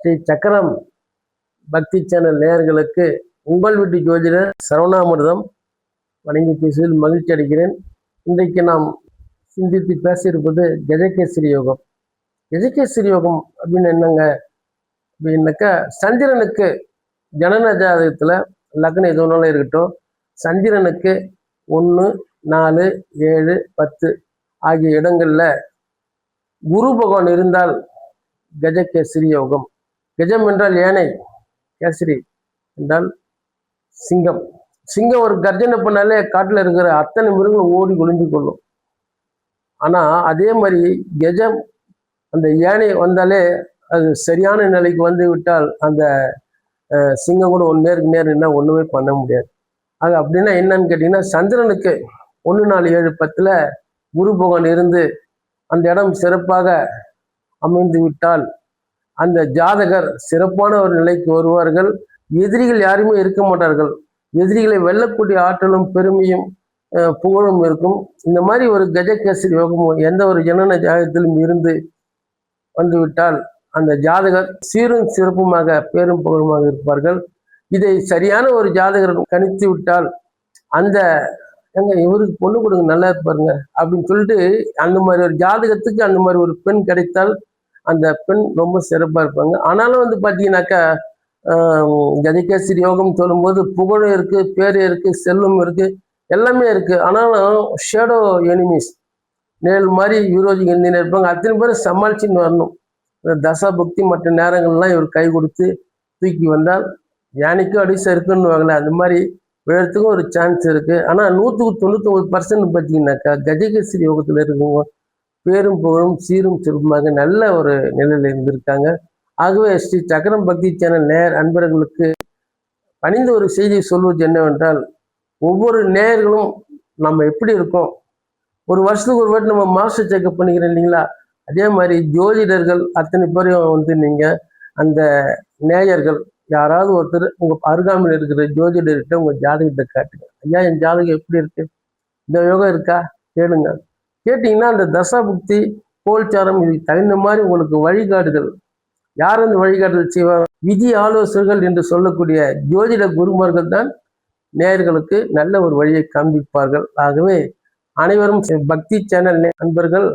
ஸ்ரீ சக்கரம் பக்தி சேனல் நேயர்களுக்கு உங்கள் வீட்டு ஜோதிடர் சரவணாமிர்தம் வணங்கி பேசுவதில் மகிழ்ச்சி அடைகிறேன். இன்றைக்கு நாம் சிந்தித்து பேசியிருப்பது கஜகேசரி யோகம். கஜகேசரி யோகம் அப்படின்னு என்னங்க அப்படின்னாக்கா, சந்திரனுக்கு ஜனன ஜாதகத்தில் லக்னம் எது ஒன்றாலும் இருக்கட்டும், சந்திரனுக்கு 1, 4, 7, 10 ஆகிய இடங்களில் குரு பகவான் இருந்தால் கஜகேசரி யோகம். கஜம் என்றால் யானை, கேசரி என்றால் சிங்கம். சிங்கம் ஒரு கர்ஜனை பண்ணாலே காட்டில் இருக்கிற அத்தனை மிருகங்களும் ஓடி ஒளிஞ்சு கொள்ளும். ஆனால் அதே மாதிரி கஜம் அந்த யானை வந்தாலே அது சரியான நிலைக்கு வந்து விட்டால் அந்த சிங்கம் கூட நேருக்கு நேர் என்ன ஒன்றுமே பண்ண முடியாது. அது அப்படின்னா என்னன்னு கேட்டிங்கன்னா, சந்திரனுக்கு 1, 4, 7, 10 குரு பகவான் இருந்து அந்த இடம் சிறப்பாக அமைந்து விட்டால் அந்த ஜாதகர் சிறப்பான ஒரு நிலைக்கு வருவார்கள். எதிரிகள் யாருமே இருக்க மாட்டார்கள். எதிரிகளை வெல்லக்கூடிய ஆற்றலும் பெருமையும் புகழும் இருக்கும். இந்த மாதிரி ஒரு கஜகேசரி யோகம் எந்த ஒரு ஜனன ஜாதகத்திலும் இருந்து வந்துவிட்டால் அந்த ஜாதகர் சீரும் சிறப்புமாக பேரும் புகழுமாக இருப்பார்கள். இதை சரியான ஒரு ஜாதகர் கணித்து விட்டால் அந்த இவருக்கு பொண்ணு கொடுங்க நல்லா இருப்பாருங்க அப்படின்னு சொல்லிட்டு அந்த மாதிரி ஒரு ஜாதகத்துக்கு அந்த மாதிரி ஒரு பெண் கிடைத்தால் அந்த பெண் ரொம்ப சிறப்பாக இருப்பாங்க. ஆனாலும் பார்த்தீங்கன்னாக்கா, கஜகேசரி யோகம் சொல்லும்போது புகழும் இருக்குது, பேரும் இருக்குது, செல்வம் இருக்குது, எல்லாமே இருக்குது. ஆனாலும் ஷேடோ எனிமீஸ், நேல் மாதிரி விரோதிகள் இருப்பாங்க. அத்தனை பேரும் சமாளிச்சுன்னு வரணும். தசா பக்தி மற்ற நேரங்கள்லாம் இவர் கை கொடுத்து தூக்கி வந்தால் யானைக்கும் அடிசா இருக்குன்னு வாங்கல, அந்த மாதிரி விழறதுக்கும் ஒரு சான்ஸ் இருக்குது. ஆனால் 199% பார்த்தீங்கன்னாக்கா கஜகேசரி யோகத்தில் இருக்குங்க பேரும் புகழும் சீரும் சிறப்புமாக நல்ல ஒரு நிலையில் இருந்திருக்காங்க. ஆகவே ஸ்ரீ சக்கரம் பக்தி சேனல் நேயர் அன்பர்களுக்கு பணிந்த ஒரு செய்தியை சொல்வது என்னவென்றால், ஒவ்வொரு நேயர்களும் நம்ம எப்படி இருக்கோம், ஒரு வருஷத்துக்கு ஒரு வாட்டி நம்ம மாஸ்டர் செக்அப் பண்ணிக்கிறோம் இல்லைங்களா, அதே மாதிரி ஜோதிடர்கள் அத்தனை பேரையும் நீங்கள் அந்த நேயர்கள் யாராவது ஒருத்தர் உங்கள் அருகாமையில் இருக்கிற ஜோதிடர்கிட்ட உங்கள் ஜாதகத்தை காட்டுங்க. ஐயா என் ஜாதகம் எப்படி இருக்கு, இந்த யோகம் இருக்கா கேளுங்க. கேட்டிங்கன்னா அந்த தசா புக்தி கோல்சாரம் இதுக்கு தகுந்த மாதிரி உங்களுக்கு வழிகாட்டுதல் யார் அந்த வழிகாட்டுதல் செய்வார், விதி ஆலோசகர்கள் என்று சொல்லக்கூடிய ஜோதிட குருமார்கள் தான் நேயர்களுக்கு நல்ல ஒரு வழியை காண்பிப்பார்கள். ஆகவே அனைவரும் பக்தி சேனல் நண்பர்கள்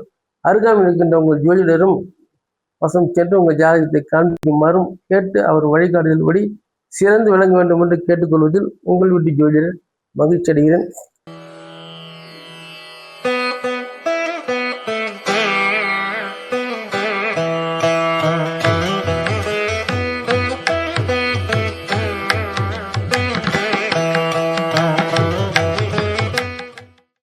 அருகாமையில் இருக்கின்ற உங்கள் ஜோதிடரும் வசம் சென்று உங்கள் ஜாதகத்தை காண்பிக்குமாறும் கேட்டு அவர் வழிகாட்டுதல் படி சிறந்து விளங்க வேண்டும் என்று கேட்டுக்கொள்வதில் உங்கள் வீட்டு ஜோதிடர் மகிழ்ச்சி அடைகிறேன்.